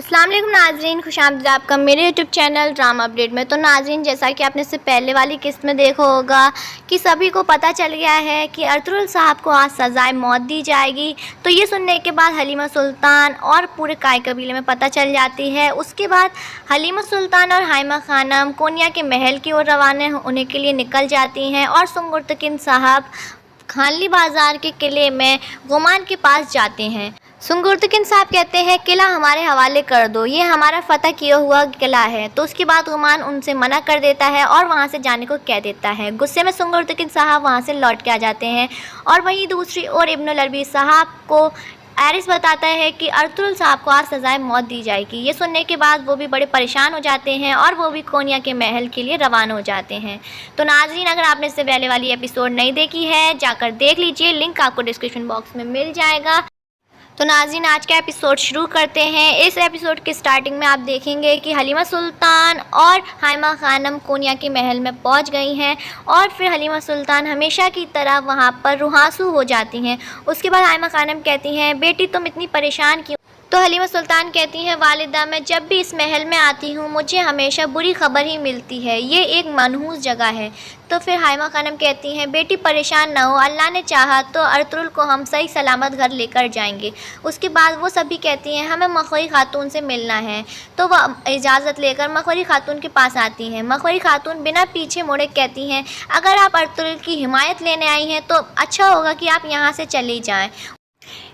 السلام علیکم ناظرین، خوش آمدید آپ کا میرے یوٹیوب چینل ڈرامہ اپڈیٹ میں۔ تو ناظرین، جیسا کہ آپ نے اس سے پہلے والی قسط میں دیکھا ہوگا کہ سبھی کو پتہ چل گیا ہے کہ ارطغرل صاحب کو آج سزائے موت دی جائے گی۔ تو یہ سننے کے بعد حلیمہ سلطان اور پورے کائی قبیلے میں پتہ چل جاتی ہے۔ اس کے بعد حلیمہ سلطان اور ہائمہ خانم کونیا کے محل کی اور روانہ ہونے کے لیے نکل جاتی ہیں اور سنگرتکین صاحب خانلی بازار کے قلعے میں غمان کے پاس جاتے ہیں۔ سنگرتکین صاحب کہتے ہیں قلعہ ہمارے حوالے کر دو، یہ ہمارا فتح کیا ہوا قلعہ ہے۔ تو اس کے بعد غمان ان سے منع کر دیتا ہے اور وہاں سے جانے کو کہہ دیتا ہے۔ غصے میں سنگرتکین صاحب وہاں سے لوٹ کے آ جاتے ہیں اور وہیں دوسری اور ابن العربی صاحب کو ایرس بتاتا ہے کہ ارطغرل صاحب کو آج سزائے موت دی جائے گی۔ یہ سننے کے بعد وہ بھی بڑے پریشان ہو جاتے ہیں اور وہ بھی کونیا کے محل کے لیے روانہ ہو جاتے ہیں۔ تو ناظرین، اگر آپ نے اس سے پہلے والی ایپیسوڈ نہیں دیکھی ہے جا کر دیکھ لیجئے، لنک آپ کو ڈسکرپشن باکس میں مل جائے گا۔ تو ناظرین، آج کا ایپیسوڈ شروع کرتے ہیں۔ اس ایپیسوڈ کے سٹارٹنگ میں آپ دیکھیں گے کہ حلیمہ سلطان اور ہائمہ خانم کونیا کے محل میں پہنچ گئی ہیں اور پھر حلیمہ سلطان ہمیشہ کی طرح وہاں پر روحانسو ہو جاتی ہیں۔ اس کے بعد ہائمہ خانم کہتی ہیں، بیٹی تم اتنی پریشان کیوں؟ تو حلیمہ سلطان کہتی ہیں، والدہ میں جب بھی اس محل میں آتی ہوں مجھے ہمیشہ بری خبر ہی ملتی ہے، یہ ایک منحوس جگہ ہے۔ تو پھر ہائمہ خانم کہتی ہیں، بیٹی پریشان نہ ہو، اللہ نے چاہا تو ارطغرل کو ہم صحیح سلامت گھر لے کر جائیں گے۔ اس کے بعد وہ سبھی کہتی ہیں، ہمیں مخوری خاتون سے ملنا ہے۔ تو وہ اجازت لے کر مخوری خاتون کے پاس آتی ہیں۔ مخوری خاتون بنا پیچھے مڑے کہتی ہیں، اگر آپ ارطغرل کی حمایت لینے آئی ہیں تو اچھا ہوگا کہ آپ یہاں سے چلی جائیں۔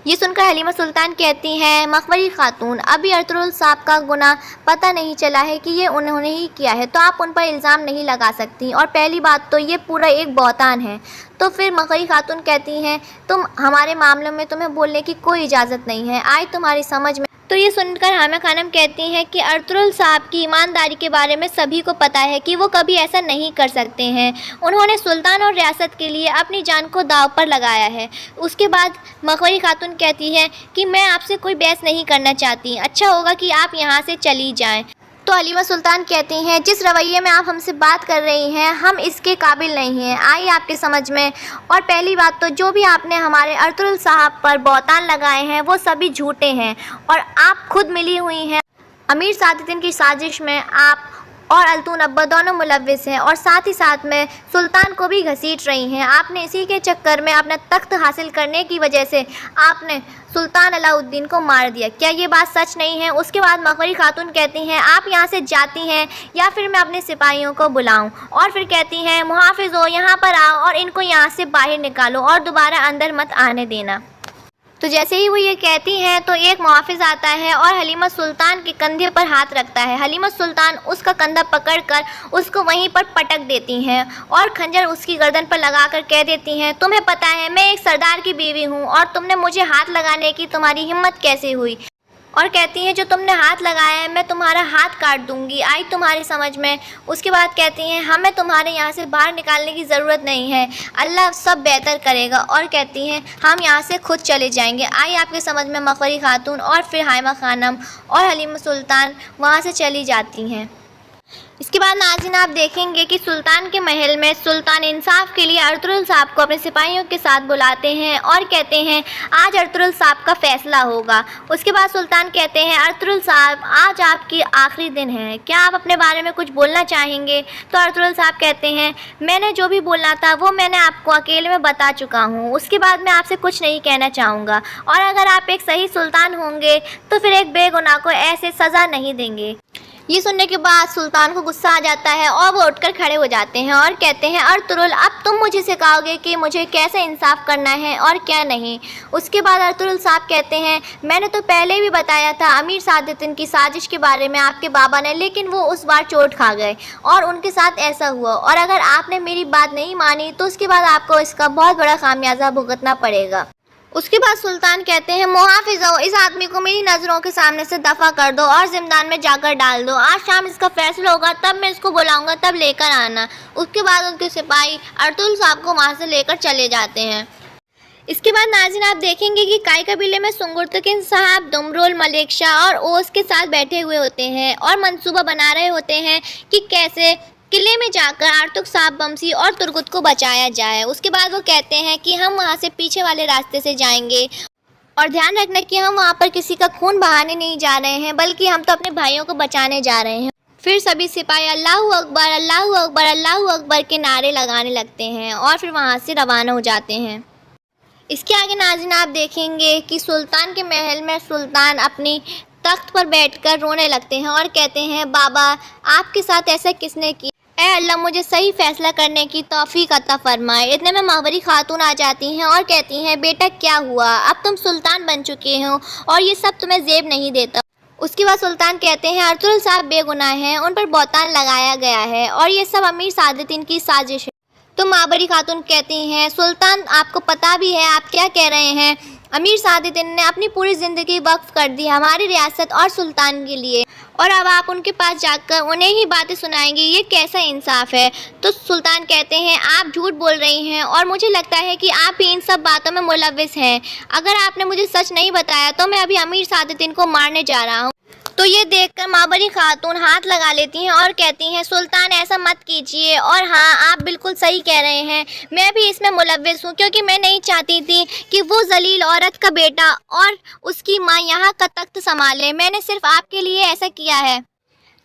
یہ سن کر حلیمہ سلطان کہتی ہیں، مخوری خاتون، ابھی ارطغرل صاحب کا گناہ پتہ نہیں چلا ہے کہ یہ انہوں نے ہی کیا ہے، تو آپ ان پر الزام نہیں لگا سکتی، اور پہلی بات تو یہ پورا ایک بہتان ہے۔ تو پھر مخوری خاتون کہتی ہیں، تم ہمارے معاملوں میں تمہیں بولنے کی کوئی اجازت نہیں ہے، آئی تمہاری سمجھ میں؟ تو یہ سن کر ہائمہ خانم کہتی ہیں کہ ارطغرل صاحب کی ایمانداری کے بارے میں سبھی کو پتہ ہے کہ وہ کبھی ایسا نہیں کر سکتے ہیں، انہوں نے سلطان اور ریاست کے لیے اپنی جان کو داؤ پر لگایا ہے۔ اس کے بعد مخوری خاتون کہتی ہے کہ میں آپ سے کوئی بحث نہیں کرنا چاہتی، اچھا ہوگا کہ آپ یہاں سے چلی جائیں۔ تو حلیمہ سلطان کہتی ہیں، جس رویے میں آپ ہم سے بات کر رہی ہیں ہم اس کے قابل نہیں ہیں، آئی آپ کے سمجھ میں؟ اور پہلی بات تو جو بھی آپ نے ہمارے ارطغرل صاحب پر بہتان لگائے ہیں وہ سبھی جھوٹے ہیں اور آپ خود ملی ہوئی ہیں۔ امیر سعد الدین کی سازش میں آپ اور التون ابا دونوں ملوث ہیں اور ساتھ ہی ساتھ میں سلطان کو بھی گھسیٹ رہی ہیں۔ آپ نے اسی کے چکر میں اپنا تخت حاصل کرنے کی وجہ سے آپ نے سلطان علاء الدین کو مار دیا، کیا یہ بات سچ نہیں ہے؟ اس کے بعد مخوری خاتون کہتی ہیں، آپ یہاں سے جاتی ہیں یا پھر میں اپنے سپاہیوں کو بلاؤں؟ اور پھر کہتی ہیں، محافظو یہاں پر آؤ اور ان کو یہاں سے باہر نکالو اور دوبارہ اندر مت آنے دینا۔ تو جیسے ہی وہ یہ کہتی ہیں تو ایک محافظ آتا ہے اور حلیمہ سلطان کے کندھے پر ہاتھ رکھتا ہے۔ حلیمہ سلطان اس کا کندھا پکڑ کر اس کو وہیں پر پٹک دیتی ہیں اور خنجر اس کی گردن پر لگا کر کہہ دیتی ہیں، تمہیں پتہ ہے میں ایک سردار کی بیوی ہوں اور تم نے مجھے ہاتھ لگانے کی تمہاری ہمت کیسے ہوئی؟ اور کہتی ہیں، جو تم نے ہاتھ لگایا ہے میں تمہارا ہاتھ کاٹ دوں گی، آئی تمہاری سمجھ میں؟ اس کے بعد کہتی ہیں، ہمیں تمہارے یہاں سے باہر نکالنے کی ضرورت نہیں ہے، اللہ سب بہتر کرے گا، اور کہتی ہیں ہم یہاں سے خود چلے جائیں گے، آئی آپ کے سمجھ میں؟ مخوری خاتون اور پھر ہائمہ خانم اور حلیمہ سلطان وہاں سے چلی جاتی ہیں۔ اس کے بعد ناظرین، آپ دیکھیں گے کہ سلطان کے محل میں سلطان انصاف کے لیے ارطغرل صاحب کو اپنے سپاہیوں کے ساتھ بلاتے ہیں اور کہتے ہیں، آج ارطغرل صاحب کا فیصلہ ہوگا۔ اس کے بعد سلطان کہتے ہیں، ارطغرل صاحب آج آپ کی آخری دن ہے، کیا آپ اپنے بارے میں کچھ بولنا چاہیں گے؟ تو ارطغرل صاحب کہتے ہیں، میں نے جو بھی بولنا تھا وہ میں نے آپ کو اکیلے میں بتا چکا ہوں، اس کے بعد میں آپ سے کچھ نہیں کہنا چاہوں گا، اور اگر آپ ایک صحیح سلطان ہوں گے تو پھر ایک بے گناہ کو ایسے سزا نہیں دیں گے۔ یہ سننے کے بعد سلطان کو غصہ آ جاتا ہے اور وہ اٹھ کر کھڑے ہو جاتے ہیں اور کہتے ہیں، ارطغرل اب تم مجھے سکھاؤ گے کہ مجھے کیسے انصاف کرنا ہے اور کیا نہیں۔ اس کے بعد ارطغرل صاحب کہتے ہیں، میں نے تو پہلے بھی بتایا تھا امیر سعد الدین کی سازش کے بارے میں آپ کے بابا نے، لیکن وہ اس بار چوٹ کھا گئے اور ان کے ساتھ ایسا ہوا، اور اگر آپ نے میری بات نہیں مانی تو اس کے بعد آپ کو اس کا بہت بڑا خمیازہ بھگتنا پڑے گا۔ اس کے بعد سلطان کہتے ہیں، محافظو اس آدمی کو میری نظروں کے سامنے سے دفع کر دو اور زندان میں جا کر ڈال دو، آج شام اس کا فیصلہ ہوگا، تب میں اس کو بلاؤں گا، تب لے کر آنا۔ اس کے بعد ان کے سپاہی ارطغرل صاحب کو وہاں سے لے کر چلے جاتے ہیں۔ اس کے بعد ناظرین، آپ دیکھیں گے کہ کائی قبیلے میں سنگرتکین صاحب دمرول، ملک شاہ اور اوس کے ساتھ بیٹھے ہوئے ہوتے ہیں اور منصوبہ بنا رہے ہوتے ہیں کہ کیسے قلعے میں جا کر آرتک صاحب بمسی اور ترگت کو بچایا جائے۔ اس کے بعد وہ کہتے ہیں کہ ہم وہاں سے پیچھے والے راستے سے جائیں گے اور دھیان رکھنا کہ ہم وہاں پر کسی کا خون بہانے نہیں جا رہے ہیں، بلکہ ہم تو اپنے بھائیوں کو بچانے جا رہے ہیں۔ پھر سبھی سپاہی اللہ اکبر اللہ اکبر اللہ اکبر کے نعرے لگانے لگتے ہیں اور پھر وہاں سے روانہ ہو جاتے ہیں۔ اس کے آگے ناظرین آپ دیکھیں گے کہ سلطان کے محل میں سلطان اپنی تخت پر بیٹھ کر رونے لگتے ہیں اور کہتے ہیں، بابا آپ کے ساتھ ایسا کس نے کیا؟ اے اللہ مجھے صحیح فیصلہ کرنے کی توفیق عطا فرمائے۔ اتنے میں ماہوری خاتون آ جاتی ہیں اور کہتی ہیں، بیٹا کیا ہوا؟ اب تم سلطان بن چکے ہو اور یہ سب تمہیں زیب نہیں دیتا۔ اس کے بعد سلطان کہتے ہیں، ارطغرل صاحب بے گناہ ہیں، ان پر بہتان لگایا گیا ہے اور یہ سب امیر سعادتین کی سازش ہے۔ تو ماہوری خاتون کہتی ہیں، سلطان آپ کو پتہ بھی ہے آپ کیا کہہ رہے ہیں؟ امیر سعادتین نے اپنی پوری زندگی وقف کر دی ہماری ریاست اور سلطان کے لیے، اور اب آپ ان کے پاس جا کر انہیں ہی باتیں سنائیں گے، یہ کیسا انصاف ہے؟ تو سلطان کہتے ہیں، آپ جھوٹ بول رہی ہیں اور مجھے لگتا ہے کہ آپ بھی ان سب باتوں میں ملوث ہیں۔ اگر آپ نے مجھے سچ نہیں بتایا تو میں ابھی امیر سعادتین کو مارنے جا رہا ہوں۔ تو یہ دیکھ کر ماہوری خاتون ہاتھ لگا لیتی ہیں اور کہتی ہیں، سلطان ایسا مت کیجیے، اور ہاں آپ بالکل صحیح کہہ رہے ہیں، میں بھی اس میں ملوث ہوں، کیونکہ میں نہیں چاہتی تھی کہ وہ ذلیل عورت کا بیٹا اور اس کی ماں یہاں کا تخت سنبھالے، میں نے صرف آپ کے لیے ایسا کیا ہے۔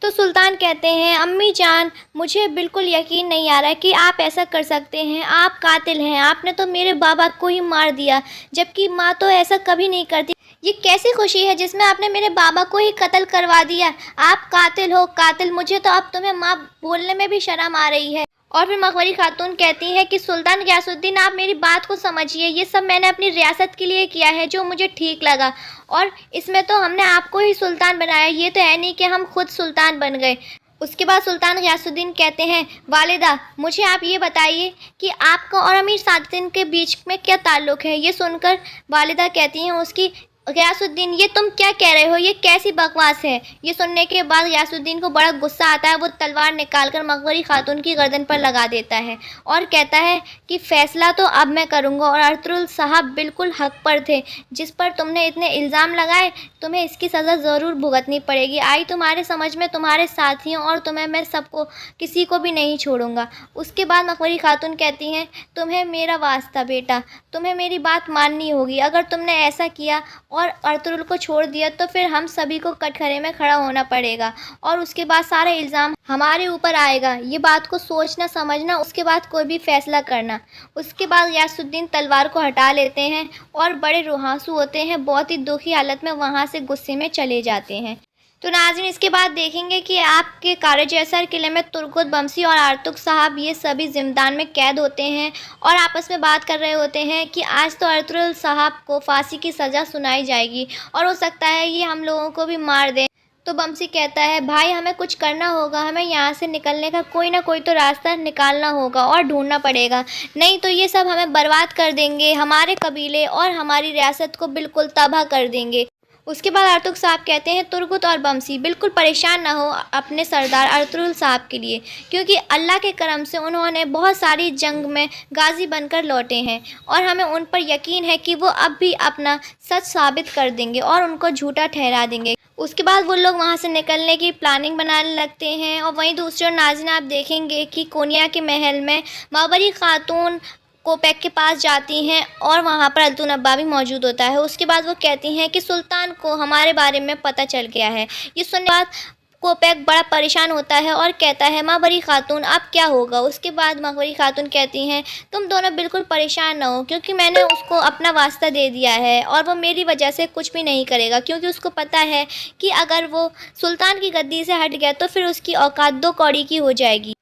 تو سلطان کہتے ہیں، امی جان مجھے بالکل یقین نہیں آ رہا کہ آپ ایسا کر سکتے ہیں، آپ قاتل ہیں، آپ نے تو میرے بابا کو ہی مار دیا، جبکہ ماں تو ایسا کبھی نہیں کرتی، یہ کیسی خوشی ہے جس میں آپ نے میرے بابا کو ہی قتل کروا دیا، آپ قاتل ہو قاتل، مجھے تو اب تمہیں ماں بولنے میں بھی شرم آ رہی ہے۔ اور پھر ماہوری خاتون کہتی ہے کہ سلطان غیاث الدین آپ میری بات کو سمجھیے، یہ سب میں نے اپنی ریاست کے لیے کیا ہے جو مجھے ٹھیک لگا، اور اس میں تو ہم نے آپ کو ہی سلطان بنایا، یہ تو ہے نہیں کہ ہم خود سلطان بن گئے۔ اس کے بعد سلطان غیاث الدین کہتے ہیں، والدہ مجھے آپ یہ بتائیے کہ آپ کا اور امیر سعادتین کے بیچ میں کیا تعلق ہے؟ یہ سن کر والدہ کہتی ہیں اس کی، غیاث الدین یہ تم کیا کہہ رہے ہو، یہ کیسی بکواس ہے؟ یہ سننے کے بعد غیاث الدین کو بڑا غصہ آتا ہے، وہ تلوار نکال کر ماہوری خاتون کی گردن پر لگا دیتا ہے اور کہتا ہے کہ فیصلہ تو اب میں کروں گا، اور ارطغرل صاحب بالکل حق پر تھے، جس پر تم نے اتنے الزام لگائے تمہیں اس کی سزا ضرور بھگتنی پڑے گی، آئی تمہارے سمجھ میں تمہارے ساتھیوں اور تمہیں میں سب کو کسی کو بھی نہیں چھوڑوں گا۔ اس کے بعد ماہوری خاتون کہتی ہیں، تمہیں میرا واسطہ بیٹا، تمہیں میری بات ماننی ہوگی، اگر تم نے ایسا کیا اور ارطغرل کو چھوڑ دیا تو پھر ہم سبھی کو کٹہرے میں کھڑا ہونا پڑے گا اور اس کے بعد سارا الزام ہمارے اوپر آئے گا، یہ بات کو سوچنا سمجھنا، اس کے بعد کوئی بھی فیصلہ کرنا۔ اس کے بعد غیاث الدین تلوار کو ہٹا لیتے ہیں اور بڑے روحانسو ہوتے ہیں، بہت ہی دکھی حالت میں وہاں سے غصے میں چلے جاتے ہیں۔ تو ناظرین اس کے بعد دیکھیں گے کہ آپ کے کارا جیسر قلعے میں ترگت بمسی اور آرتک صاحب یہ سبھی زندان میں قید ہوتے ہیں اور آپس میں بات کر رہے ہوتے ہیں کہ آج تو ارطغرل صاحب کو پھانسی کی سزا سنائی جائے گی اور ہو سکتا ہے یہ ہم لوگوں کو بھی مار دیں۔ تو بمسی کہتا ہے، بھائی ہمیں کچھ کرنا ہوگا، ہمیں یہاں سے نکلنے کا کوئی نہ کوئی تو راستہ نکالنا ہوگا اور ڈھونڈنا پڑے گا، نہیں تو یہ سب ہمیں برباد کر دیں گے، ہمارے قبیلے اور ہماری ریاست کو بالکل تباہ کر دیں گے۔ اس کے بعد آرتک صاحب کہتے ہیں، ترگت اور بمسی بالکل پریشان نہ ہو اپنے سردار ارطغرل صاحب کے لیے، کیونکہ اللہ کے کرم سے انہوں نے بہت ساری جنگ میں غازی بن کر لوٹے ہیں اور ہمیں ان پر یقین ہے کہ وہ اب بھی اپنا سچ ثابت کر دیں گے اور ان کو جھوٹا ٹھہرا دیں گے۔ اس کے بعد وہ لوگ وہاں سے نکلنے کی پلاننگ بنانے لگتے ہیں، اور وہیں دوسری اور ناظرین آپ دیکھیں گے کہ کونیا کے محل میں ماہوری خاتون کوپیک کے پاس جاتی ہیں اور وہاں پر التونبا بھی موجود ہوتا ہے۔ اس کے بعد وہ کہتی ہیں کہ سلطان کو ہمارے بارے میں پتہ چل گیا ہے۔ یہ سننے کے بعد کوپیک بڑا پریشان ہوتا ہے اور کہتا ہے، ماہوری خاتون اب کیا ہوگا؟ اس کے بعد ماہوری خاتون کہتی ہیں، تم دونوں بالکل پریشان نہ ہو، کیونکہ میں نے اس کو اپنا واسطہ دے دیا ہے اور وہ میری وجہ سے کچھ بھی نہیں کرے گا، کیونکہ اس کو پتہ ہے کہ اگر وہ سلطان کی گدی سے ہٹ گیا تو پھر اس کی اوقات دو کوڑی کی ہو جائے گی۔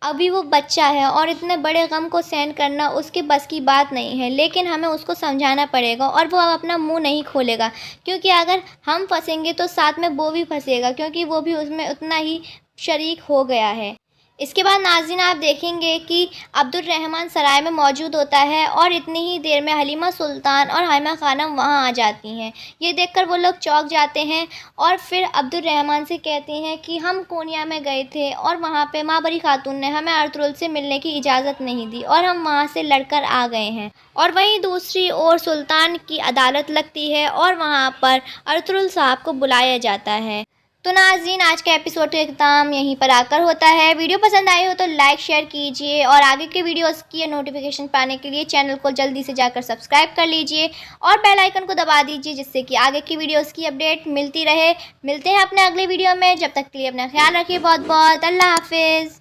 ابھی وہ بچہ ہے اور اتنے بڑے غم کو سہن کرنا اس کے بس کی بات نہیں ہے، لیکن ہمیں اس کو سمجھانا پڑے گا اور وہ اب اپنا منہ نہیں کھولے گا، کیونکہ اگر ہم پھنسیں گے تو ساتھ میں وہ بھی پھنسے گا، کیونکہ وہ بھی اس میں اتنا ہی شریک ہو گیا ہے۔ اس کے بعد ناظرین آپ دیکھیں گے کہ عبد الرحمن سرائے میں موجود ہوتا ہے اور اتنی ہی دیر میں حلیمہ سلطان اور حائمہ خانم وہاں آ جاتی ہیں۔ یہ دیکھ کر وہ لوگ چونک جاتے ہیں اور پھر عبد الرحمن سے کہتے ہیں کہ ہم کونیا میں گئے تھے اور وہاں پہ ماہوری خاتون نے ہمیں ارطغرل سے ملنے کی اجازت نہیں دی اور ہم وہاں سے لڑ کر آ گئے ہیں۔ اور وہیں دوسری اور سلطان کی عدالت لگتی ہے اور وہاں پر ارطغرل صاحب کو بلایا جاتا ہے۔ تو ناظرین آج کے ایپیسوڈ کا اختتام یہیں پر آ کر ہوتا ہے. ویڈیو پسند آئی ہو تو لائک شیئر کیجیے اور آگے کے ویڈیوز کی نوٹیفیکیشن پانے کے لیے چینل کو جلدی سے جا کر سبسکرائب کر لیجیے اور بیل آئیکن کو دبا دیجیے جس سے کہ آگے کی ویڈیوز کی اپڈیٹ ملتی رہے. ملتے ہیں اپنے اگلے ویڈیو میں. جب تک کے لیے اپنا خیال رکھیے. بہت بہت اللہ حافظ.